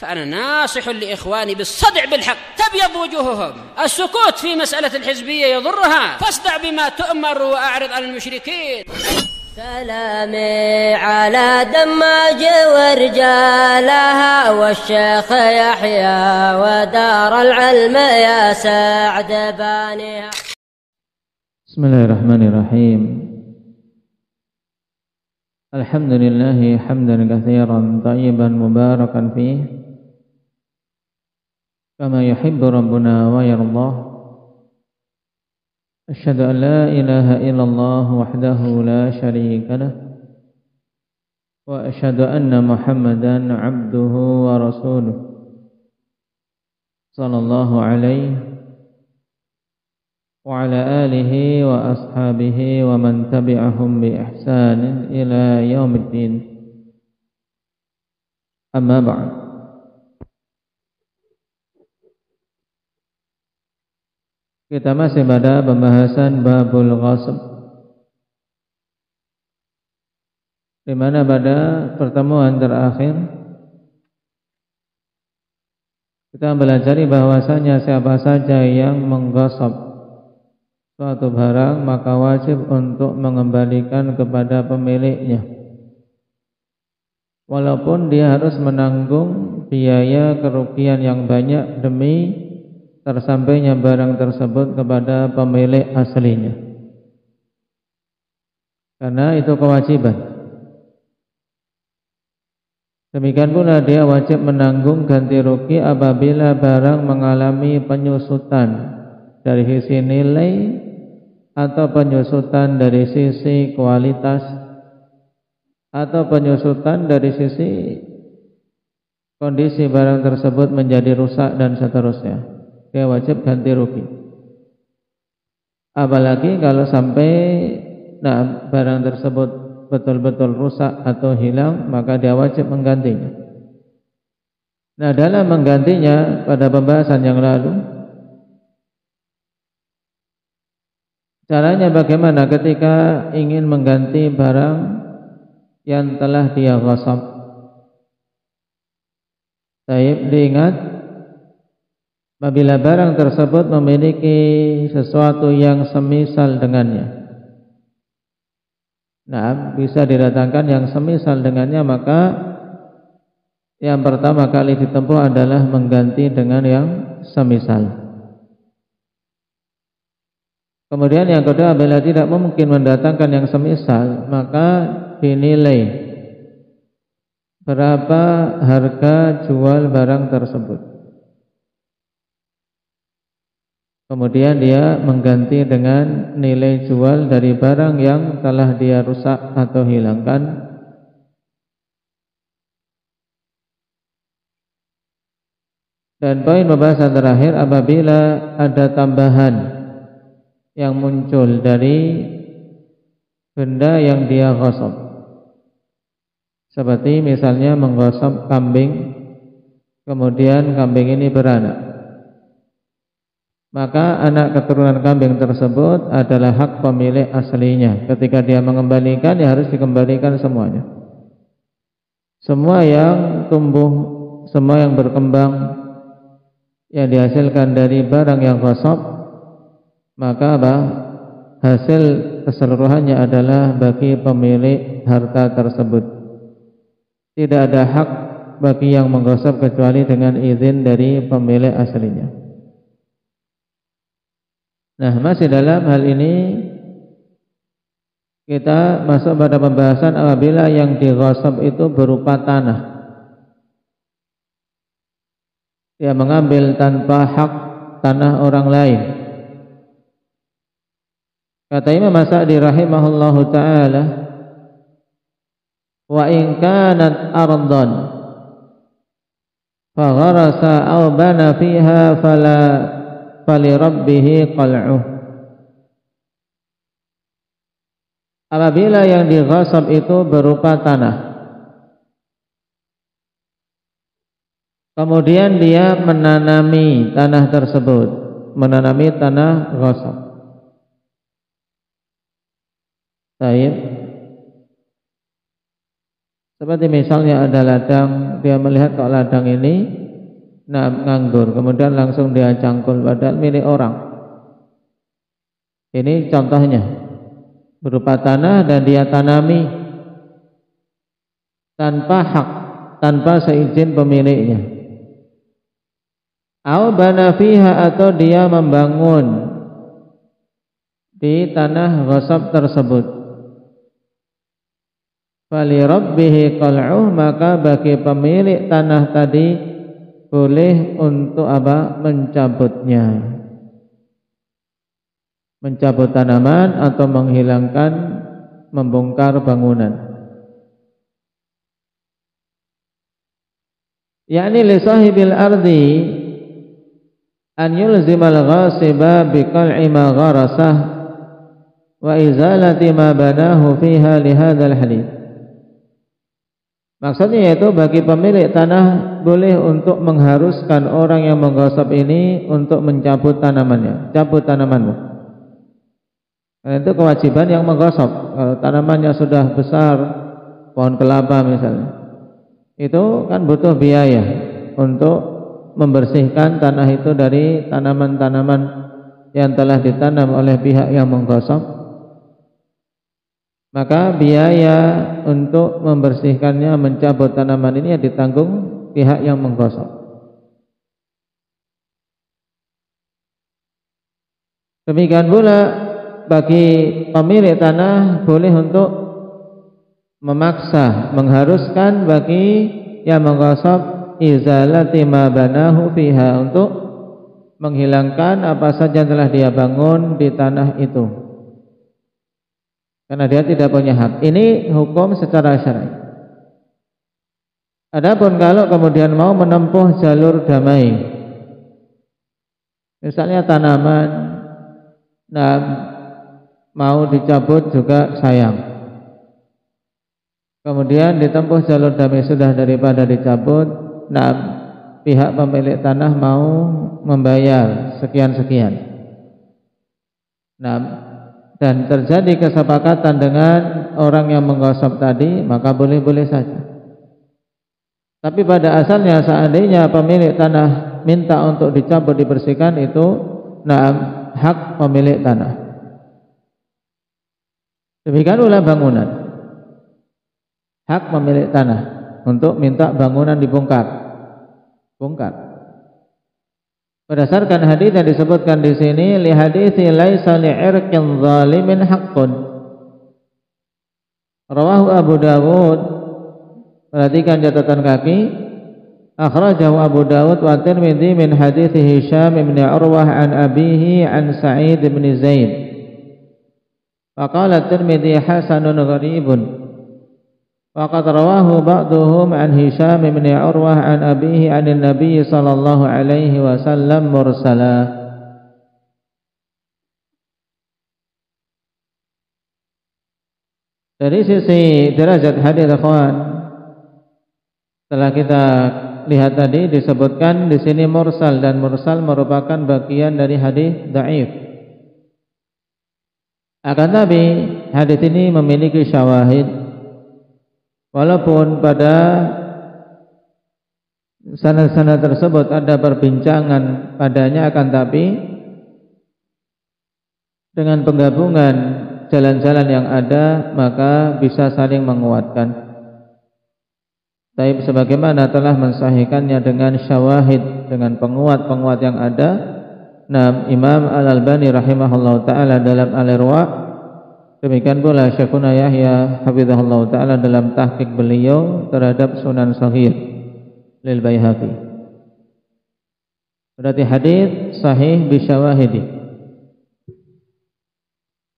فأنا ناصح لإخواني بالصدع بالحق تبيض وجوههم. السكوت في مسألة الحزبية يضرها، فاصدع بما تؤمر وأعرض عن المشركين. سلامي على دماج ورجالها والشيخ يحيى ودار العلم يا سعد بانيها. بسم الله الرحمن الرحيم. الحمد لله حمدا كثيرا طيبا مباركا فيه كما يحب ربنا ويرضاه. أشهد أن لا إله إلا الله وحده لا شريك له وأشهد أن محمدا عبده ورسوله صلى الله عليه وعلى آله وأصحابه ومن تبعهم بإحسان إلى يوم الدين. أما بعد. Kita masih pada pembahasan babul ghasab, di mana pada pertemuan terakhir kita belajari bahwasanya siapa saja yang mengghasab suatu barang maka wajib untuk mengembalikan kepada pemiliknya, walaupun dia harus menanggung biaya kerugian yang banyak demi tersampainya barang tersebut kepada pemilik aslinya, karena itu kewajiban. Demikian pula dia wajib menanggung ganti rugi apabila barang mengalami penyusutan dari sisi nilai atau penyusutan dari sisi kualitas atau penyusutan dari sisi kondisi barang tersebut menjadi rusak dan seterusnya. Dia wajib ganti rugi. Apalagi kalau sampai barang tersebut betul-betul rusak atau hilang, maka dia wajib menggantinya. Nah, dalam menggantinya pada pembahasan yang lalu, caranya bagaimana ketika ingin mengganti barang yang telah dia ghasab. Diingat, apabila barang tersebut memiliki sesuatu yang semisal dengannya, bisa didatangkan yang semisal dengannya, maka yang pertama kali ditempuh adalah mengganti dengan yang semisal. Kemudian yang kedua, apabila tidak mungkin mendatangkan yang semisal, maka dinilai berapa harga jual barang tersebut. Kemudian dia mengganti dengan nilai jual dari barang yang telah dia rusak atau hilangkan. Dan poin pembahasan terakhir, apabila ada tambahan yang muncul dari benda yang dia ghasab, seperti misalnya mengghasab kambing, kemudian kambing ini beranak, maka anak keturunan kambing tersebut adalah hak pemilik aslinya. Ketika dia mengembalikan, ya harus dikembalikan semuanya. Semua yang tumbuh, semua yang berkembang, yang dihasilkan dari barang yang ghasab, maka hasil keseluruhannya adalah bagi pemilik harta tersebut. Tidak ada hak bagi yang mengghasab kecuali dengan izin dari pemilik aslinya. Nah, masih dalam hal ini kita masuk pada pembahasan apabila yang dighasab itu berupa tanah. Dia mengambil tanpa hak tanah orang lain. Kata Imam As-Sa'di rahimahullahu ta'ala, wa in kanat ardan fa gharasa aw bana fiha falirabbihi qal'uh. Apabila yang dighasab itu berupa tanah, kemudian dia menanami tanah tersebut, menanami tanah ghasab. Baik. Seperti misalnya ada ladang, dia melihat kok ladang ini nganggur, kemudian langsung dia cangkul padahal milik orang. Ini contohnya, berupa tanah dan dia tanami tanpa hak, tanpa seizin pemiliknya. Au bana fiha, atau dia membangun di tanah ghasab tersebut. Fali rabbihi qal'uh, maka bagi pemilik tanah tadi boleh untuk apa? Mencabutnya, mencabut tanaman atau menghilangkan, membongkar bangunan. Yakni li sahibil ardi an yulzimal ghasiba biqal'i ma gharasah wa izalati ma banahu fiha li hadzal hadits. Maksudnya yaitu bagi pemilik tanah boleh untuk mengharuskan orang yang menggosok ini untuk mencabut tanamannya. Cabut tanamanmu. Karena itu kewajiban yang menggosok. Kalau tanamannya sudah besar, pohon kelapa misalnya, itu kan butuh biaya untuk membersihkan tanah itu dari tanaman-tanaman yang telah ditanam oleh pihak yang menggosok. Maka biaya untuk membersihkannya, mencabut tanaman ini ditanggung pihak yang menggosok. Demikian pula bagi pemilik tanah boleh untuk memaksa, mengharuskan bagi yang menggosok izalati ma banahu fiha, untuk menghilangkan apa saja yang telah dia bangun di tanah itu, karena dia tidak punya hak. Ini hukum secara syar'i. Adapun kalau kemudian mau menempuh jalur damai, misalnya tanaman mau dicabut juga sayang, kemudian ditempuh jalur damai, sudah daripada dicabut, pihak pemilik tanah mau membayar sekian-sekian, dan terjadi kesepakatan dengan orang yang menggosok tadi, maka boleh-boleh saja. Tapi pada asalnya seandainya pemilik tanah minta untuk dicabut, dibersihkan, itu hak pemilik tanah. Demikian pula bangunan, hak pemilik tanah untuk minta bangunan dibongkar. Berdasarkan hadis yang disebutkan di sini, li hadithi laisa li'irqin zalimin haqqun, rawahu Abu Dawud. Perhatikan catatan kaki, akhrajahu Abu Dawud wa Tirmidzi min hadithi Hisham bin Urwah an abihi an Sa'id bin Zaid. Faqala Tirmidzi hasanun gharibun. Waqad rawahu ba'duhum an Hisham bin Urwah an abihi an Nabi sallallahu alaihi wasallam mursala. Dari sisi derajat hadis, ikhwan, setelah kita lihat tadi disebutkan di sini mursal, dan mursal merupakan bagian dari hadis dhaif. Akan tapi hadis ini memiliki syawahid. Walaupun pada sanad-sanad tersebut ada perbincangan padanya, akan tapi dengan penggabungan jalan-jalan yang ada maka bisa saling menguatkan. Tapi sebagaimana telah mensahihkannya dengan syawahid, dengan penguat-penguat yang ada, Imam Al-Albani rahimahullah ta'ala dalam Al-Irwa', demikian pula Syekhuna Yahya hafizahullah ta'ala dalam tahqiq beliau terhadap Sunan Sahih lil Baihaqi. Berarti hadis sahih bisyawahidi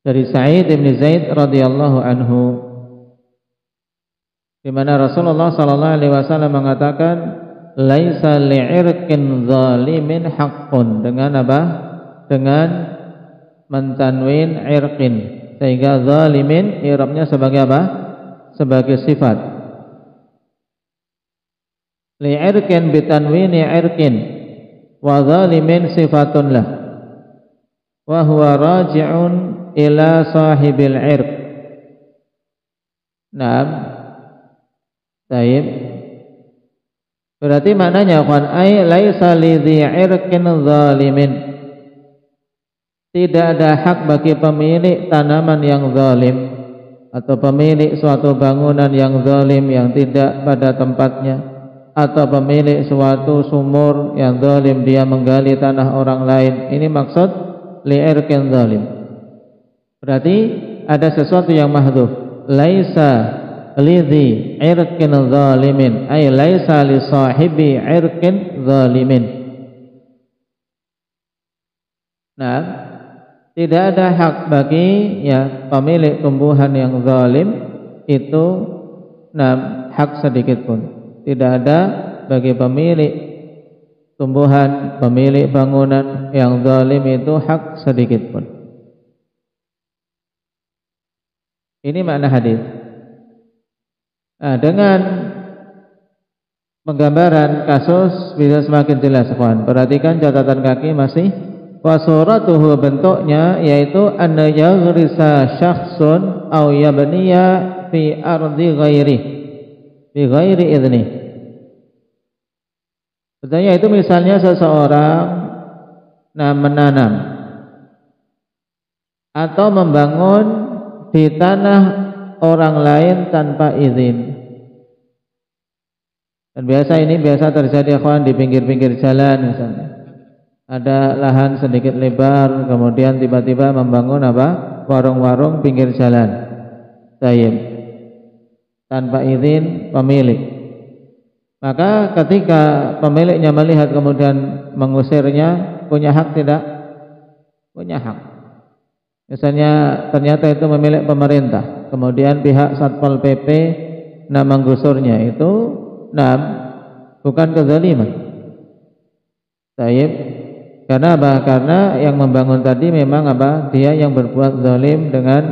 dari Sa'id bin Zaid radhiyallahu anhu, di mana Rasulullah sallallahu alaihi wasallam mengatakan laisa li'irqin zalimin haqqun, dengan apa? Dengan mentanwin irqin, sehingga zalimin i'rabnya sebagai apa? Sebagai sifat. Li'irqin bitanwini irqin wa zalimin sifatun lah, wa huwa raji'un ila sahibil irq. Taib. Berarti maknanya ikhwan, ai laisa lidzi irqin zalimin. Tidak ada hak bagi pemilik tanaman yang zalim atau pemilik suatu bangunan yang zalim yang tidak pada tempatnya, atau pemilik suatu sumur yang zalim, dia menggali tanah orang lain. Ini maksud li'irqin zalim. Berarti ada sesuatu yang mahdhuf. Laisa lidzi irqin zalimin, ay laisa li sahibi irqin zalimin. Nah, tidak ada hak bagi pemilik tumbuhan yang zalim itu hak sedikit pun. Tidak ada bagi pemilik tumbuhan, pemilik bangunan yang zalim itu hak sedikit pun. Ini makna hadis. Nah, dengan penggambaran kasus bisa semakin jelas, kawan. Perhatikan catatan kaki masih. Wasuratuhu, bentuknya yaitu anna yaghrisa syakhsun aw yabniya fi ardi ghairi bi ghairi idni. Betulnya itu misalnya seseorang menanam atau membangun di tanah orang lain tanpa izin. Dan ini biasa terjadi, kawan, di pinggir-pinggir jalan misalnya. Ada lahan sedikit lebar, kemudian tiba-tiba membangun warung-warung pinggir jalan, taib, tanpa izin pemilik. Maka ketika pemiliknya melihat kemudian mengusirnya, punya hak tidak? Punya hak. Misalnya ternyata itu milik pemerintah, kemudian pihak Satpol PP menggusurnya, itu bukan kezaliman, taib. Karena Karena yang membangun tadi memang dia yang berbuat zalim dengan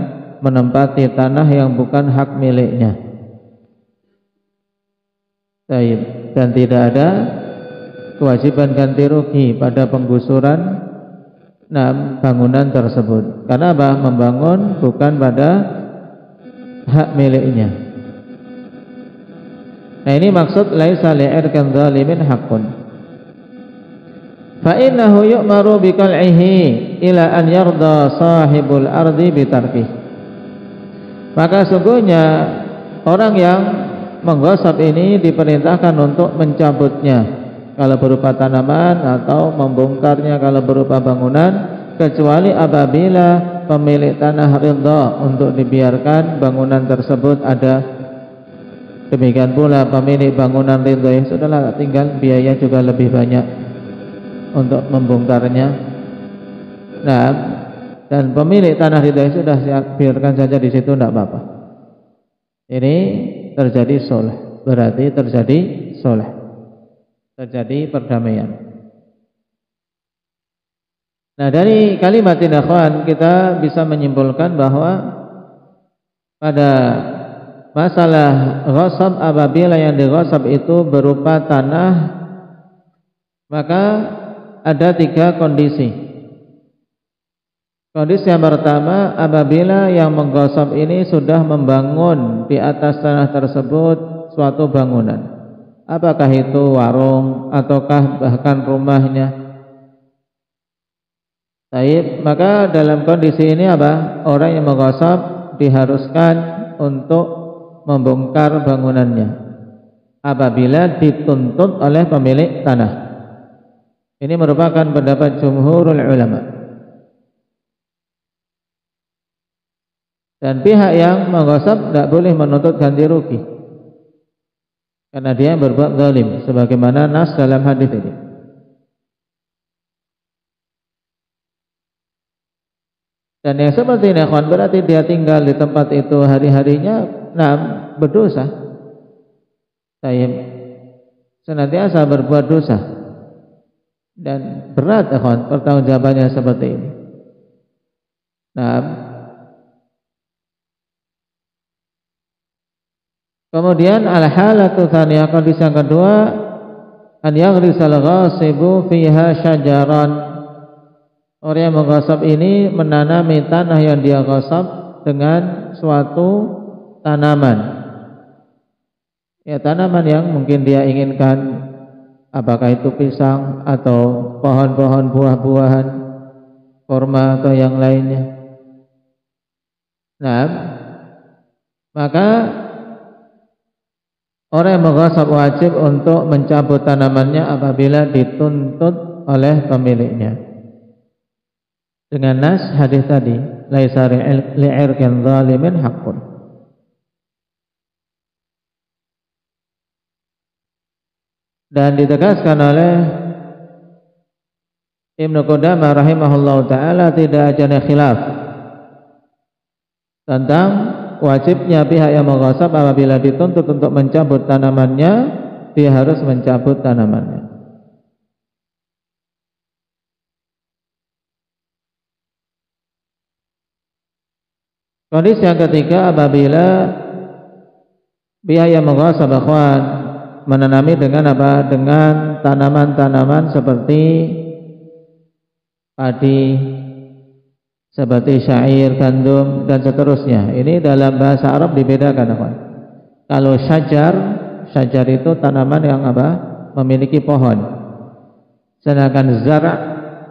menempati tanah yang bukan hak miliknya. Taib. Dan tidak ada kewajiban ganti rugi pada penggusuran bangunan tersebut. Karena membangun bukan pada hak miliknya. Nah, ini maksud laisa li'irkan zalimin haqqun. Fa innahu yu'maru biqal'ihi ila an yarda sahibul ardi bitarkih. Maka sungguhnya orang yang menggosok ini diperintahkan untuk mencabutnya kalau berupa tanaman, atau membongkarnya kalau berupa bangunan, kecuali apabila pemilik tanah ridha untuk dibiarkan bangunan tersebut ada. Demikian pula pemilik bangunan ridha, ya sudahlah, tinggal biaya juga lebih banyak untuk membongkarnya. Nah, dan pemilik tanah ridha sudah biarkan saja di situ, tidak apa-apa. Ini terjadi sulh, berarti terjadi sulh, terjadi perdamaian. Nah, dari kalimat ini, ikhwan, kita bisa menyimpulkan bahwa pada masalah ghasab, apabila yang dighasab itu berupa tanah, maka ada 3 kondisi. Kondisi yang pertama, apabila yang menggosok ini sudah membangun di atas tanah tersebut suatu bangunan, apakah itu warung ataukah bahkan rumahnya. Baik, maka dalam kondisi ini orang yang menggosok diharuskan untuk membongkar bangunannya apabila dituntut oleh pemilik tanah. Ini merupakan pendapat jumhurul ulama. Dan pihak yang menggosok tidak boleh menuntut ganti rugi, karena dia berbuat zalim, sebagaimana nas dalam hadis ini. Dan yang seperti ini, kawan, berarti dia tinggal di tempat itu hari-harinya, berdosa. Saya senantiasa berbuat dosa. Dan berat, kawan, pertanggungjawabannya seperti ini. Kemudian al-halatu tsaniyah, kondisi yang kedua, an yaghrisal ghasibu fiha syajaran. Orang yang menggosok ini menanami tanah yang dia gosok dengan suatu tanaman. ya tanaman yang mungkin dia inginkan, apakah itu pisang atau pohon-pohon buah-buahan, kurma atau yang lainnya. Nah, maka orang yang mengghasab wajib untuk mencabut tanamannya apabila dituntut oleh pemiliknya. Dengan nas hadis tadi, laisa li'irkin zalimin haqqun. Dan ditegaskan oleh Ibnu Qudamah rahimahullahu taala tidak ada khilaf tentang wajibnya pihak yang mengghasab apabila dituntut untuk mencabut tanamannya, dia harus mencabut tanamannya. Kondisi yang ketiga, apabila pihak yang mengghasab akhwan menanami dengan apa? Dengan tanaman-tanaman seperti padi, seperti syair, gandum dan seterusnya. Ini dalam bahasa Arab dibedakan apa? Kalau syajar itu tanaman yang apa? Memiliki pohon. Sedangkan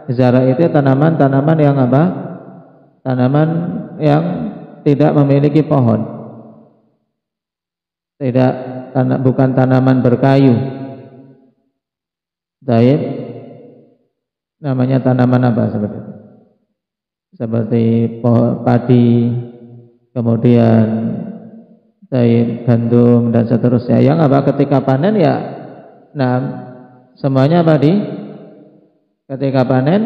zara itu tanaman-tanaman yang apa? Tanaman yang tidak memiliki pohon. Bukan tanaman berkayu. Baik. Namanya tanaman apa seperti itu? Seperti padi, kemudian gandum dan seterusnya. Yang apa ketika panen ya, nah semuanya apa ketika panen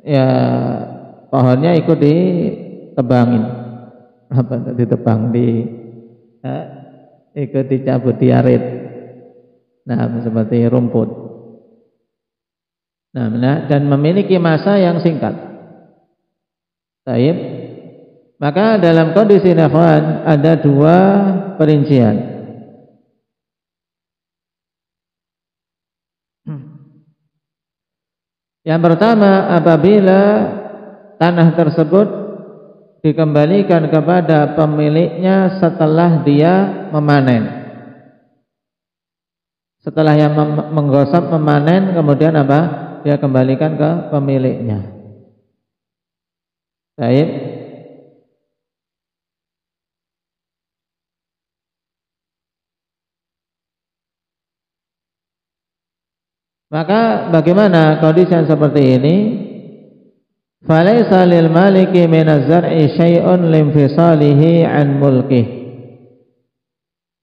ya pohonnya ikut ditebangin, ikut dicabut, diarit. Nah seperti rumput. Nah dan memiliki masa yang singkat. Baik. Maka dalam kondisi ikhwan ada dua perincian. Yang pertama, apabila tanah tersebut dikembalikan kepada pemiliknya setelah dia memanen. Setelah yang menggosok memanen, kemudian apa? Dia kembalikan ke pemiliknya. Baik. Maka bagaimana kondisi yang seperti ini? Falaisa lil maliki min az-zar'i syai'un limfisalihi an mulkih.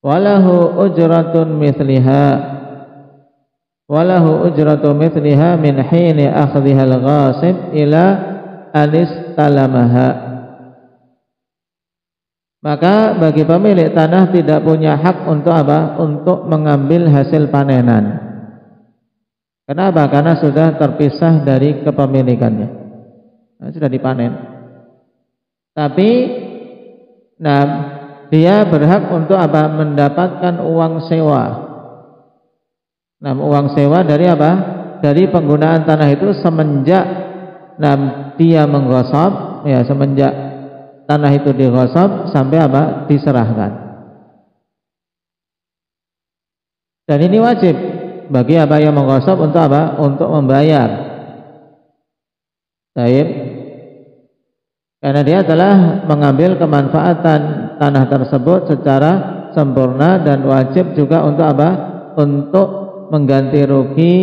Walahu ujratun mithliha. Walahu ujratu mithliha min hini akhdhiha al-ghasib ila anistalamaha. Maka bagi pemilik tanah tidak punya hak untuk apa? Untuk mengambil hasil panenan. Kenapa? Karena sudah terpisah dari kepemilikannya. Nah, sudah dipanen. Tapi dia berhak untuk apa? Mendapatkan uang sewa. Uang sewa dari apa? Dari penggunaan tanah itu semenjak dia menggosok, ya semenjak tanah itu digosok sampai apa? Diserahkan. Dan ini wajib bagi apa yang menggosok untuk apa? Untuk membayar. Baik. Karena dia telah mengambil kemanfaatan tanah tersebut secara sempurna dan wajib juga untuk apa? Untuk mengganti rugi,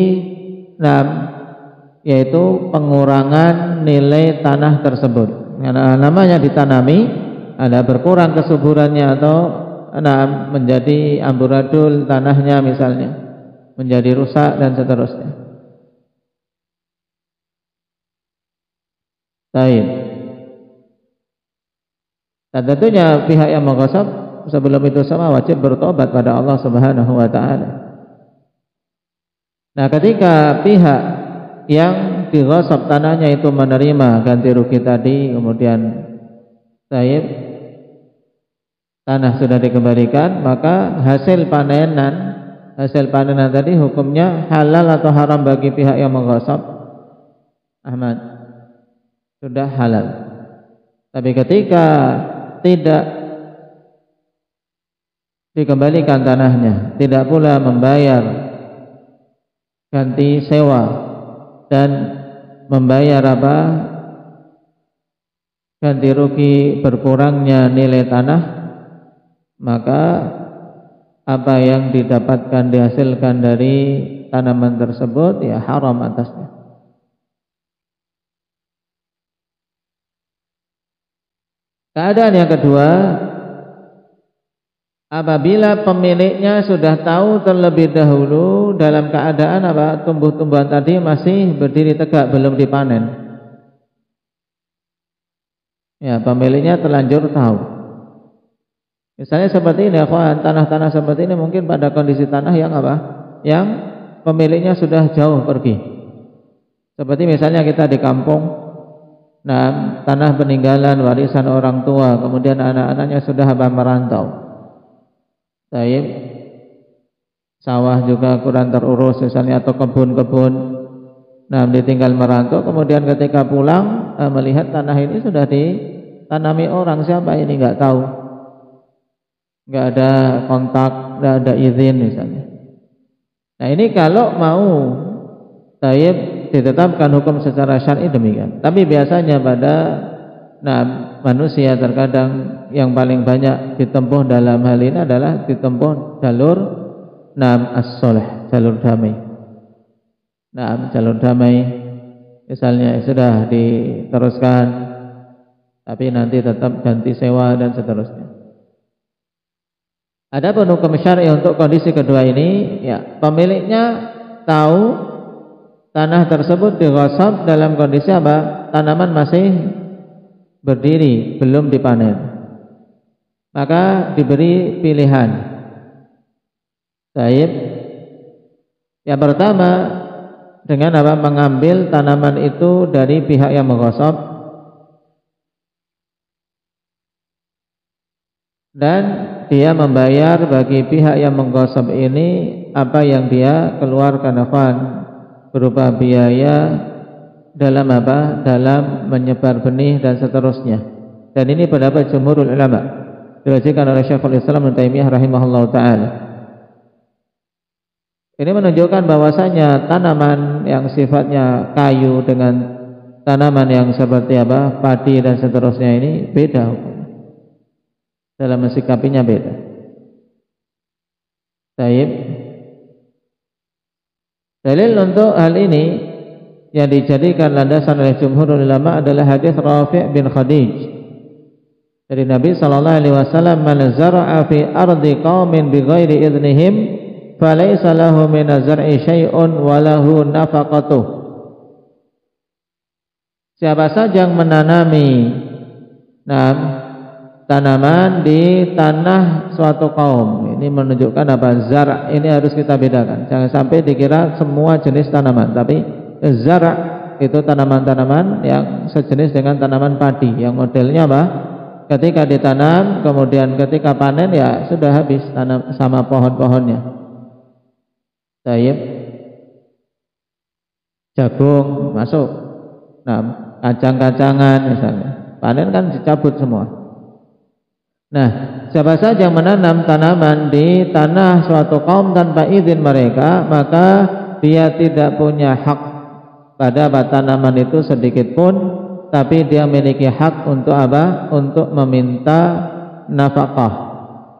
yaitu pengurangan nilai tanah tersebut. Karena namanya ditanami, ada berkurang kesuburannya atau menjadi amburadul tanahnya misalnya, menjadi rusak dan seterusnya. Baik. Dan tentunya pihak yang menggosok sebelum itu semua wajib bertobat pada Allah Subhanahu wa taala. Nah, ketika pihak yang digosok tanahnya itu menerima ganti rugi tadi, kemudian tanah sudah dikembalikan, maka hasil panenan tadi hukumnya halal atau haram bagi pihak yang menggosok? Ahmad, sudah halal. Tapi ketika tidak dikembalikan tanahnya, tidak pula membayar ganti sewa dan membayar ganti rugi berkurangnya nilai tanah, maka apa yang didapatkan dihasilkan dari tanaman tersebut ya haram atasnya. Keadaan yang kedua, apabila pemiliknya sudah tahu terlebih dahulu dalam keadaan tumbuh-tumbuhan tadi masih berdiri tegak belum dipanen. Ya, pemiliknya terlanjur tahu. Misalnya seperti ini, tanah-tanah seperti ini mungkin pada kondisi tanah yang yang pemiliknya sudah jauh pergi. Seperti misalnya kita di kampung, nah tanah peninggalan warisan orang tua, kemudian anak-anaknya sudah merantau. Baik, sawah juga kurang terurus misalnya atau kebun-kebun, nah ditinggal merantau, kemudian ketika pulang melihat tanah ini sudah ditanami orang, siapa ini nggak tahu, nggak ada kontak, nggak ada izin misalnya. Nah ini kalau mau ditetapkan hukum secara syar'i demikian. Tapi biasanya pada manusia terkadang yang paling banyak ditempuh dalam hal ini adalah ditempuh jalur as-sholh, jalur damai. Jalur damai misalnya sudah diteruskan tapi nanti tetap ganti sewa dan seterusnya. Adapun hukum syar'i untuk kondisi kedua ini, ya pemiliknya tahu tanah tersebut dighasab dalam kondisi tanaman masih berdiri, belum dipanen. Maka diberi pilihan. Baik. Yang pertama dengan mengambil tanaman itu dari pihak yang mengghasab dan dia membayar bagi pihak yang mengghasab ini apa yang dia keluarkan berupa biaya dalam dalam menyebar benih dan seterusnya. Dan ini pendapat jumhurul ulama, diriwayatkan oleh Syekhul Islam Ibnu Taimiyah rahimahullahu taala. Ini menunjukkan bahwasanya tanaman yang sifatnya kayu dengan tanaman yang seperti padi dan seterusnya ini beda hukumnya. Dalam mensikapinya beda. Baik. Dalil untuk hal ini yang dijadikan landasan oleh jumhurul ulama adalah hadis Rafi' bin Khadij dari Nabi sallallahu alaihi wasallam, "Man zara'a fi ardi qaumin bighairi idznihim falaysa lahu min az-zar'i syai'un wa lahu nafaqatuh." Siapa saja yang menanami tanaman di tanah suatu kaum, ini menunjukkan zar' ini harus kita bedakan. Jangan sampai dikira semua jenis tanaman, tapi zar' itu tanaman-tanaman yang sejenis dengan tanaman padi, yang modelnya ketika ditanam kemudian ketika panen ya sudah habis tanam sama pohon-pohonnya. Baik. Jagung masuk, kacang-kacangan misalnya, panen kan dicabut semua. Nah, siapa saja yang menanam tanaman di tanah suatu kaum tanpa izin mereka, maka dia tidak punya hak pada tanaman itu sedikit pun, tapi dia memiliki hak untuk untuk meminta nafkah,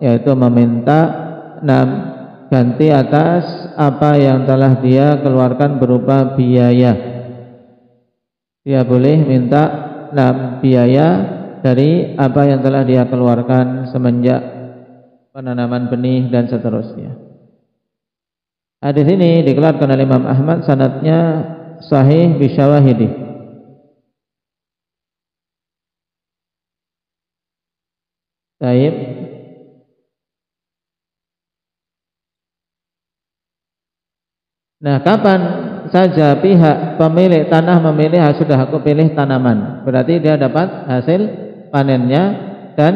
yaitu meminta ganti atas apa yang telah dia keluarkan berupa biaya. Dia boleh minta biaya dari apa yang telah dia keluarkan semenjak penanaman benih dan seterusnya. Hadis ini dikeluarkan oleh Imam Ahmad, sanadnya sahih bisyawahidi. Baik. Nah, kapan saja pihak pemilik tanah memilih sudah aku pilih tanaman, berarti dia dapat hasil panennya dan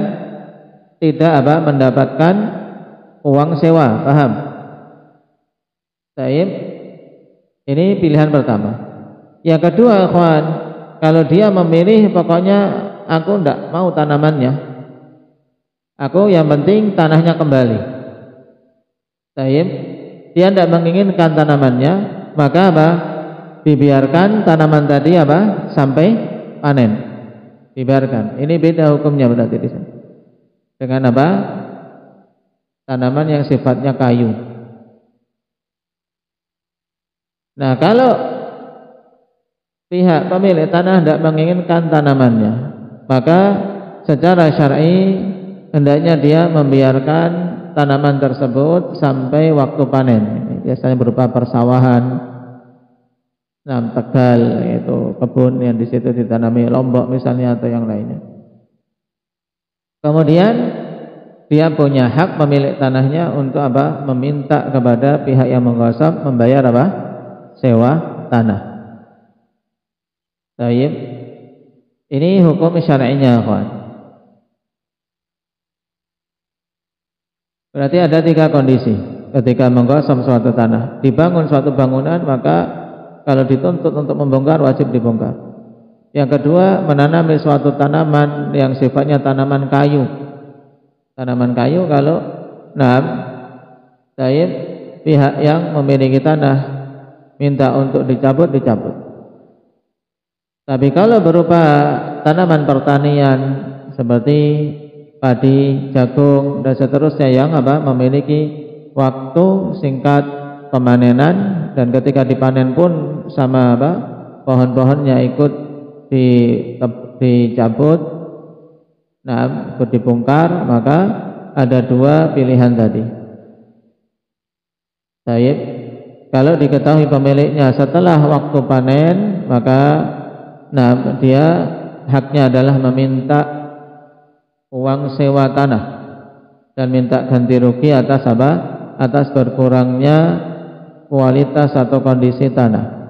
tidak mendapatkan uang sewa, paham? Baik. Ini pilihan pertama. Yang kedua, ikhwan, kalau dia memilih pokoknya aku tidak mau tanamannya, aku yang penting tanahnya kembali. Taib, dia tidak menginginkan tanamannya, maka apa? Dibiarkan tanaman tadi apa? Sampai panen. Dibiarkan. Ini beda hukumnya berarti di sini. Dengan apa? Tanaman yang sifatnya kayu. Nah, kalau pihak pemilik tanah tidak menginginkan tanamannya, maka secara syar'i hendaknya dia membiarkan tanaman tersebut sampai waktu panen. Biasanya berupa persawahan, Tegal, yaitu kebun yang di situ ditanami lombok misalnya atau yang lainnya. Kemudian dia punya hak pemilik tanahnya untuk apa? Meminta kepada pihak yang menggosok membayar apa? Sewa tanah. Baik. Ini hukum syar'inya, kawan. Berarti ada 3 kondisi ketika menggosok suatu tanah. Dibangun suatu bangunan, maka kalau dituntut untuk membongkar wajib dibongkar. Yang kedua, menanami suatu tanaman yang sifatnya tanaman kayu. Tanaman kayu kalau pihak yang memiliki tanah minta untuk dicabut, dicabut. Tapi kalau berupa tanaman pertanian seperti padi, jagung dan seterusnya yang apa? Memiliki waktu singkat pemanenan, dan ketika dipanen pun sama apa? Pohon-pohonnya ikut dicabut, ikut dibongkar, maka ada 2 pilihan tadi. Baik, kalau diketahui pemiliknya setelah waktu panen, maka dia haknya adalah meminta uang sewa tanah dan minta ganti rugi atas apa? Atas berkurangnya kualitas atau kondisi tanah.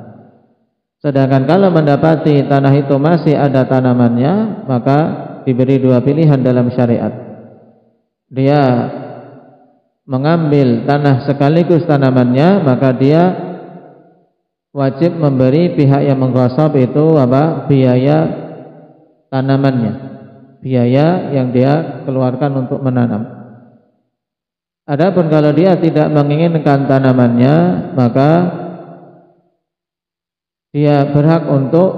Sedangkan kalau mendapati tanah itu masih ada tanamannya, maka diberi 2 pilihan dalam syariat. Dia mengambil tanah sekaligus tanamannya, maka dia wajib memberi pihak yang menggosok itu apa? Biaya tanamannya, biaya yang dia keluarkan untuk menanam. Adapun kalau dia tidak menginginkan tanamannya, maka dia berhak untuk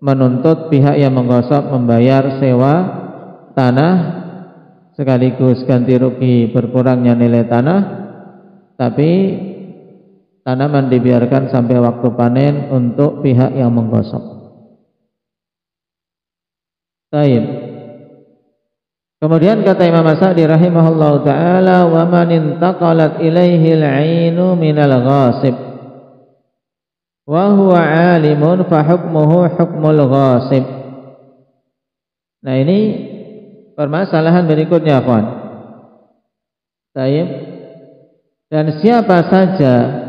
menuntut pihak yang menggosok membayar sewa tanah sekaligus ganti rugi berkurangnya nilai tanah, tapi tanaman dibiarkan sampai waktu panen untuk pihak yang menggosok. Baik. Kemudian kata Imam As-Sa'di rahimahullahu taala, wa man intaqalat ilaihi al-'ainu minal ghasib wa huwa 'alimun fa hukmuhu hukmul ghasib. Nah, ini permasalahan berikutnya, kawan. Baik. Dan siapa saja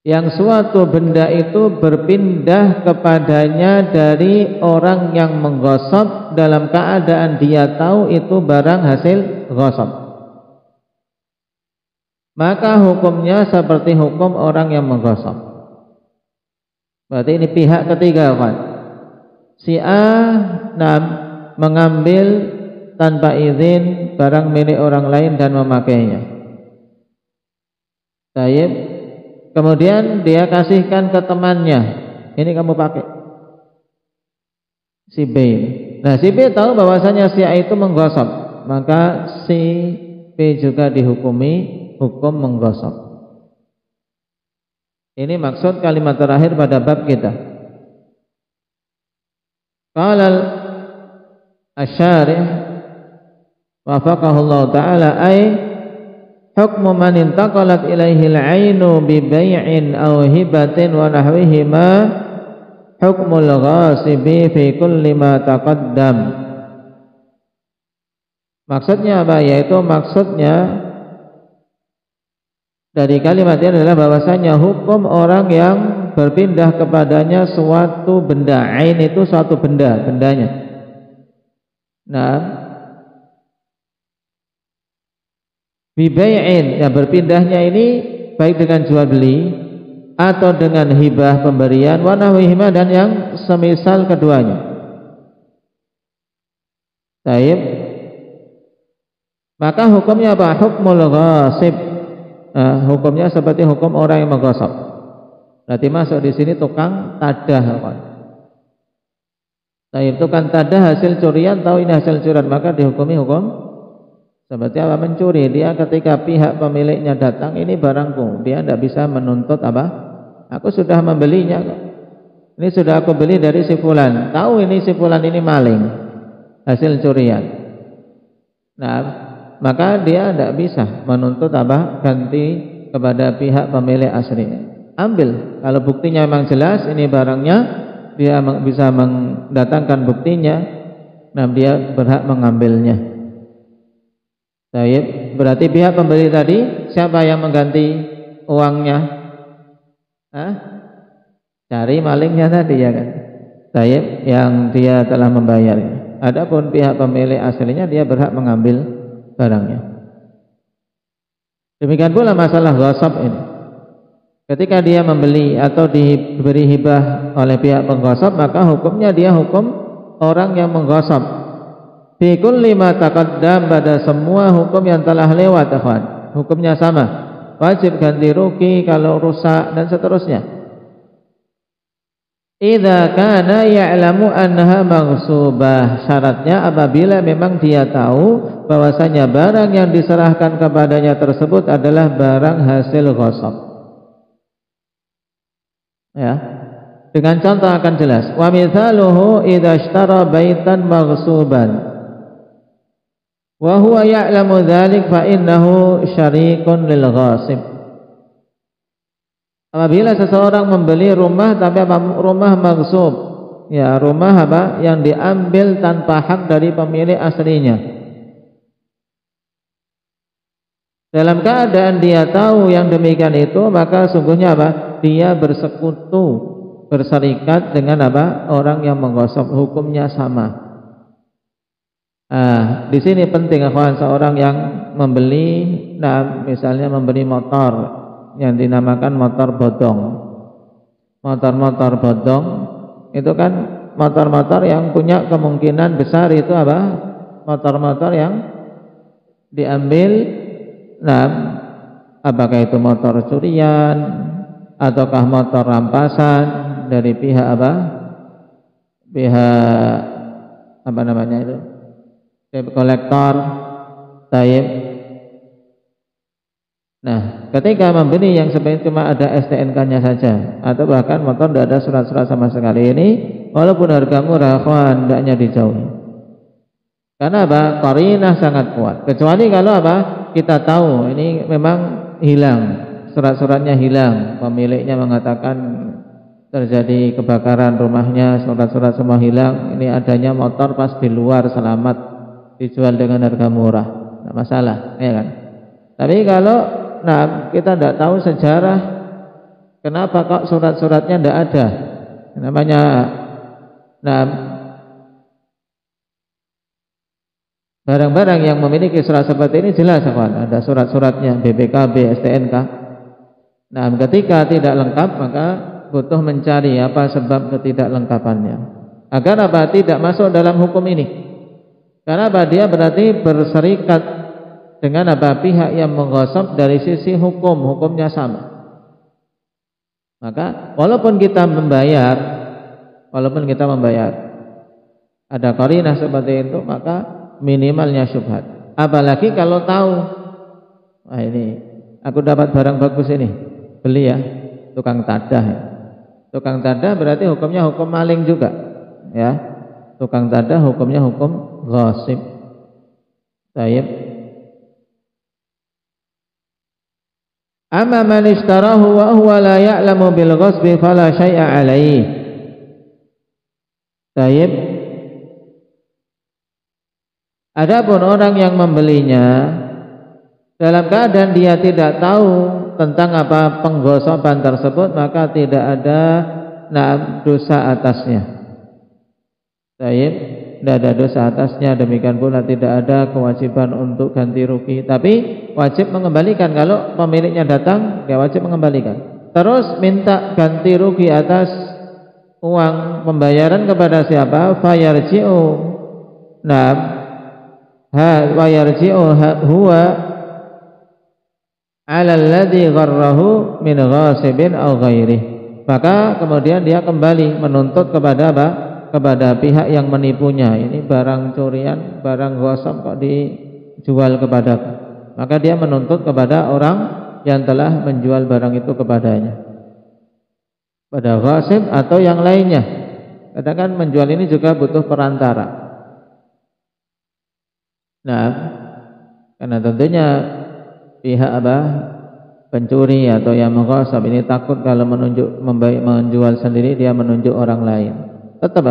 yang suatu benda itu berpindah kepadanya dari orang yang menggosok dalam keadaan dia tahu itu barang hasil gosok, maka hukumnya seperti hukum orang yang menggosok. Berarti ini pihak ketiga, kan? Si A mengambil tanpa izin barang milik orang lain dan memakainya. Baik. Kemudian dia kasihkan ke temannya, ini kamu pakai. Si B. Nah, si B tahu bahwasanya si A itu menggosok, maka si B juga dihukumi hukum menggosok. Ini maksud kalimat terakhir pada bab kita. Qala asy-syarih wafaqahu Allah taala ay hukmu man intaqalat ilaihi al-'ainu bi bai'in aw hibatin wa nahwihima hukmul ghasibi fi kulli ma taqaddam. Maksudnya apa? Yaitu maksudnya dari kalimat ini adalah bahwasanya hukum orang yang berpindah kepadanya suatu benda. Ain itu suatu benda, bendanya. Nah, bibai'in, yang berpindahnya ini baik dengan jual beli atau dengan hibah pemberian, wa nahwihima, dan yang semisal keduanya. Baik. Maka hukumnya apa? Hukmul ghasib. Hukumnya seperti hukum orang yang menggosok. Berarti masuk di sini tukang tadah. Tukang tadah hasil curian, tahu ini hasil curian, maka dihukumi hukum seperti apa? Mencuri. Dia ketika pihak pemiliknya datang, ini barangku, dia tidak bisa menuntut apa? Aku sudah membelinya, ini sudah aku beli dari si fulan, tahu ini si fulan ini maling hasil curian. Nah, maka dia tidak bisa menuntut apa? Ganti kepada pihak pemilik aslinya. Ambil, kalau buktinya memang jelas ini barangnya, dia bisa mendatangkan buktinya, nah dia berhak mengambilnya. Baik, berarti pihak pembeli tadi siapa yang mengganti uangnya? Cari malingnya tadi ya kan? Baik, yang dia telah membayarnya. Adapun pihak pemilik aslinya dia berhak mengambil barangnya. Demikian pula masalah ghasab ini. Ketika dia membeli atau diberi hibah oleh pihak penggosok, maka hukumnya dia hukum orang yang menggosok. Fi kulli ma taqaddam, pada semua hukum yang telah lewat, ikhwan. Hukumnya sama. Wajib ganti rugi kalau rusak dan seterusnya. Idza kana ya'lamu annaha maghsubah. Syaratnya apabila memang dia tahu bahwasanya barang yang diserahkan kepadanya tersebut adalah barang hasil ghasab. Ya, dengan contoh akan jelas. Wa mithaluhu idza ishtara baitan maghsuban wa huwa ya'lamu dzalik fa innahu syarikun lil ghasib. Apabila seseorang membeli rumah tapi rumah maghsub, ya rumah apa yang diambil tanpa hak dari pemilik aslinya. Dalam keadaan dia tahu yang demikian itu, maka sungguhnya apa? Dia bersekutu, berserikat dengan apa? Orang yang menggosok, hukumnya sama. Di sini penting, kawan, seorang yang membeli, misalnya membeli motor yang dinamakan motor bodong. Motor-motor bodong itu kan motor-motor yang punya kemungkinan besar itu apa? Motor-motor yang diambil, apakah itu motor curian ataukah motor rampasan dari pihak apa? Pihak apa namanya itu? Debt kolektor, taib. Nah, ketika membeli yang sebenarnya cuma ada STNK-nya saja, atau bahkan motor tidak ada surat-surat sama sekali, ini walaupun harga murah, kawan, hendaknya dijauhi. Karena apa? Qarinah sangat kuat. Kecuali kalau apa? Kita tahu ini memang hilang, surat-suratnya hilang, pemiliknya mengatakan terjadi kebakaran rumahnya, surat-surat semua hilang, ini adanya motor pas di luar selamat, dijual dengan harga murah, tidak masalah, ya kan? Tapi kalau kita tidak tahu sejarah, kenapa kok surat-suratnya tidak ada, namanya barang-barang yang memiliki surat seperti ini jelas, kawan, ada surat-suratnya, BPKB, STNK. Nah, ketika tidak lengkap, maka butuh mencari apa sebab ketidaklengkapannya, agar apa? Tidak masuk dalam hukum ini. Karena apa? Dia berarti berserikat dengan apa? Pihak yang menggosok dari sisi hukum, hukumnya sama. Maka walaupun kita membayar, ada qarinah seperti itu, maka minimalnya syubhat. Apalagi kalau tahu, wah ini aku dapat barang bagus ini, beli ya, tukang tadah. Tukang tadah berarti hukumnya hukum maling juga, ya. Tukang tadah hukumnya hukum ghasib. Baik. Amma man ishtarahu wa huwa la ya'lamu bil ghasbi fala syai'a 'alaihi. Baik. Adapun orang yang membelinya dalam keadaan dia tidak tahu tentang apa penggosokan tersebut, maka tidak ada dosa atasnya. Baik, tidak ada dosa atasnya. Demikian pula tidak ada kewajiban untuk ganti rugi, tapi wajib mengembalikan. Kalau pemiliknya datang, dia wajib mengembalikan. Terus minta ganti rugi atas uang pembayaran kepada siapa? Fayarji'u. wa yarji'u huwa 'ala alladhi gharrahu min ghasibin aw ghairihi. Maka kemudian dia kembali menuntut kepada apa? Kepada pihak yang menipunya. Ini barang curian, barang ghasab kok dijual kepadaku. Maka dia menuntut kepada orang yang telah menjual barang itu kepadanya, pada ghasib atau yang lainnya. Kadang kan menjual ini juga butuh perantara. Nah, karena tentunya pihak apa? Pencuri atau yang mengghasab ini takut kalau menjual sendiri dia menunjuk orang lain. Tetap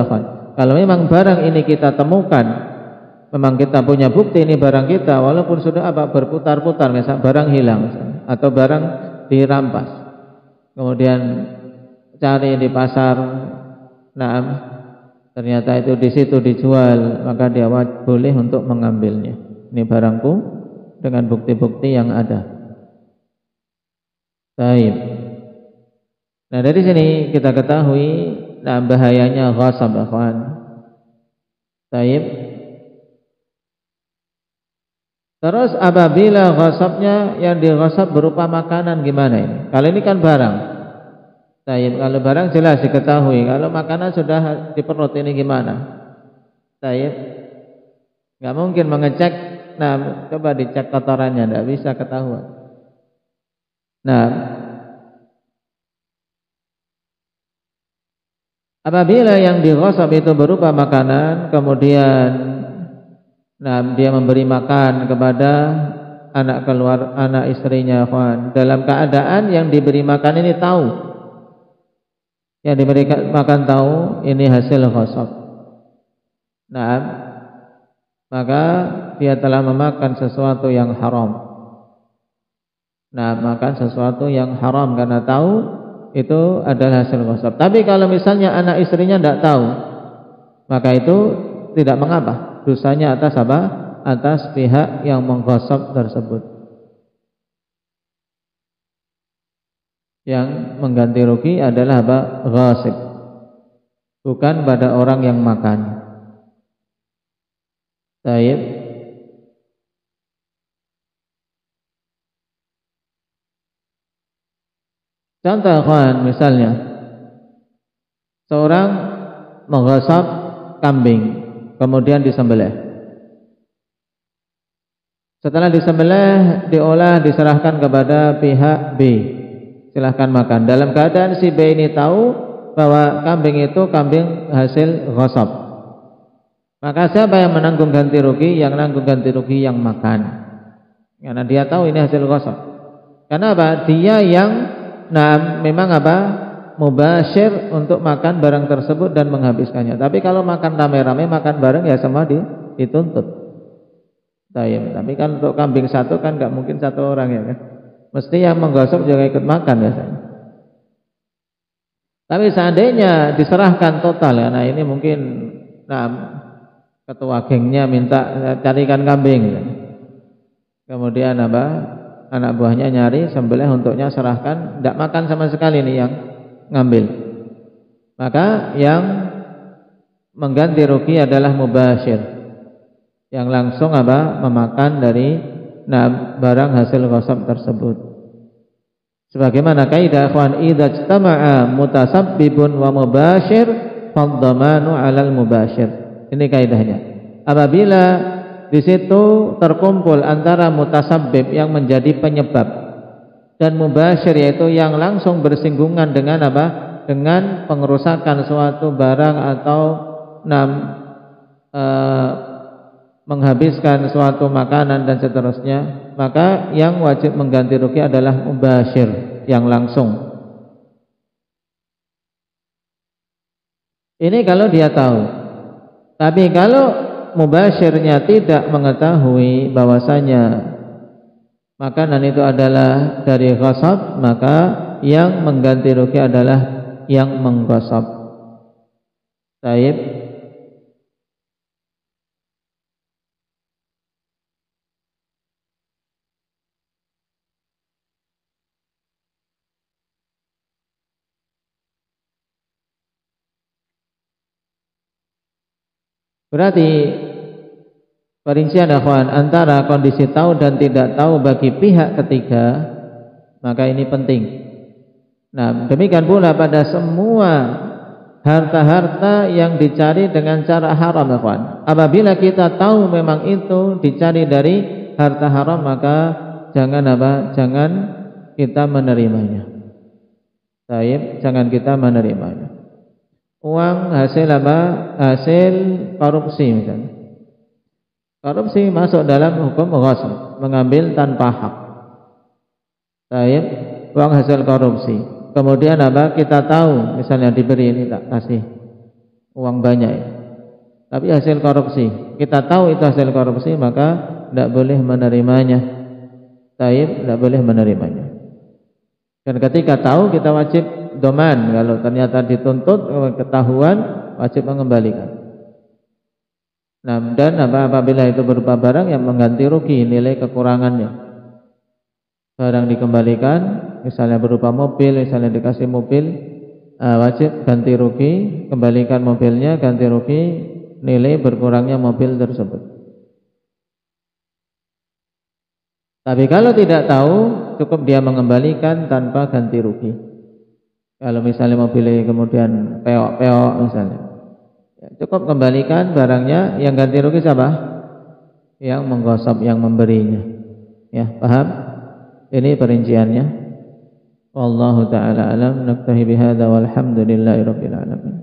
kalau memang barang ini kita temukan, memang kita punya bukti ini barang kita, walaupun sudah berputar-putar, misal barang hilang atau barang dirampas, kemudian cari di pasar, nah ternyata itu di situ dijual, maka dia boleh untuk mengambilnya. Ini barangku dengan bukti-bukti yang ada. Baik. Nah, dari sini kita ketahui bahayanya ghasab, akhwan. Baik. Terus apabila ghasabnya yang dighasab berupa makanan gimana ini? Kalau ini kan barang. Baik, kalau barang jelas diketahui. Kalau makanan sudah di perut ini gimana? Baik. Enggak mungkin mengecek. Nah, coba dicek kotorannya, enggak bisa ketahuan. Nah, apabila yang dighasab itu berupa makanan, kemudian dia memberi makan kepada anak istrinya, dalam keadaan yang diberi makan ini tahu, yang diberi makan tahu ini hasil ghasab. Nah, maka dia telah memakan sesuatu yang haram. Makan sesuatu yang haram karena tahu itu adalah hasil ghasab. Tapi kalau misalnya anak istrinya tidak tahu, maka itu tidak mengapa. Dosanya atas apa? Atas pihak yang mengghasab tersebut. Yang mengganti rugi adalah apa? Ghasib. Bukan pada orang yang makan. Baik. Contoh, misalnya seorang mengghasab kambing, kemudian disembelih. Setelah disembelih, diolah, diserahkan kepada pihak B. Silahkan makan. Dalam keadaan si B ini tahu bahwa kambing itu kambing hasil ghasab. Maka siapa yang menanggung ganti rugi? Yang menanggung ganti rugi yang makan. Karena dia tahu ini hasil ghasab. Karena apa? Dia yang memang mubasyir untuk makan barang tersebut dan menghabiskannya. Tapi kalau makan rame-rame, makan bareng ya semua dituntut. Tapi kan untuk kambing satu kan nggak mungkin satu orang ya kan. Mesti yang menggosok juga ikut makan biasanya. Tapi seandainya diserahkan total ya, ini mungkin ketua gengnya minta carikan kambing. Kemudian anak buahnya nyari, sembelih untuknya, serahkan, tidak makan sama sekali nih yang ngambil. Maka yang mengganti rugi adalah mubasyir, yang langsung memakan dari barang hasil ghasab tersebut. Sebagaimana kaidah, ikhwan, idza ijtama'a mutasabbibun wa mubasyir fadhamanu 'alal mubasyir. Ini kaidahnya. Apabila di situ terkumpul antara mutasabbib yang menjadi penyebab dan mubasyir, yaitu yang langsung bersinggungan dengan dengan pengerusakan suatu barang atau menghabiskan suatu makanan dan seterusnya, maka yang wajib mengganti rugi adalah mubasyir, yang langsung. Ini kalau dia tahu. Tapi kalau mubasyirnya tidak mengetahui bahwasanya makanan itu adalah dari ghasab, maka yang mengganti rugi adalah yang mengghasab. Baik. Berarti perincian akhwan antara kondisi tahu dan tidak tahu bagi pihak ketiga, maka ini penting. Nah, demikian pula pada semua harta-harta yang dicari dengan cara haram, akhwan. Apabila kita tahu memang itu dicari dari harta haram, maka jangan Jangan kita menerimanya. Baik, jangan kita menerimanya. Uang hasil hasil korupsi misalnya. Korupsi masuk dalam hukum ghasb, mengambil tanpa hak. Baik, uang hasil korupsi. Kemudian kita tahu misalnya diberi ini tak kasih uang banyak, tapi hasil korupsi. Kita tahu itu hasil korupsi, maka tidak boleh menerimanya. Baik, tidak boleh menerimanya. Dan ketika tahu kita wajib doman. Kalau ternyata dituntut ketahuan, wajib mengembalikan. Nah, dan apabila itu berupa barang yang mengganti rugi nilai kekurangannya, barang dikembalikan, misalnya berupa mobil, misalnya dikasih mobil, wajib ganti rugi, kembalikan mobilnya, ganti rugi nilai berkurangnya mobil tersebut. Tapi kalau tidak tahu, cukup dia mengembalikan tanpa ganti rugi. Kalau misalnya mobilnya kemudian peok-peok misalnya, ya, cukup kembalikan barangnya, yang ganti rugi siapa? Yang menggosok, yang memberinya. Ya, paham? Ini perinciannya. Wallahu ta'ala alam. Naktahi bihadza walhamdulillahi rabbil alamin.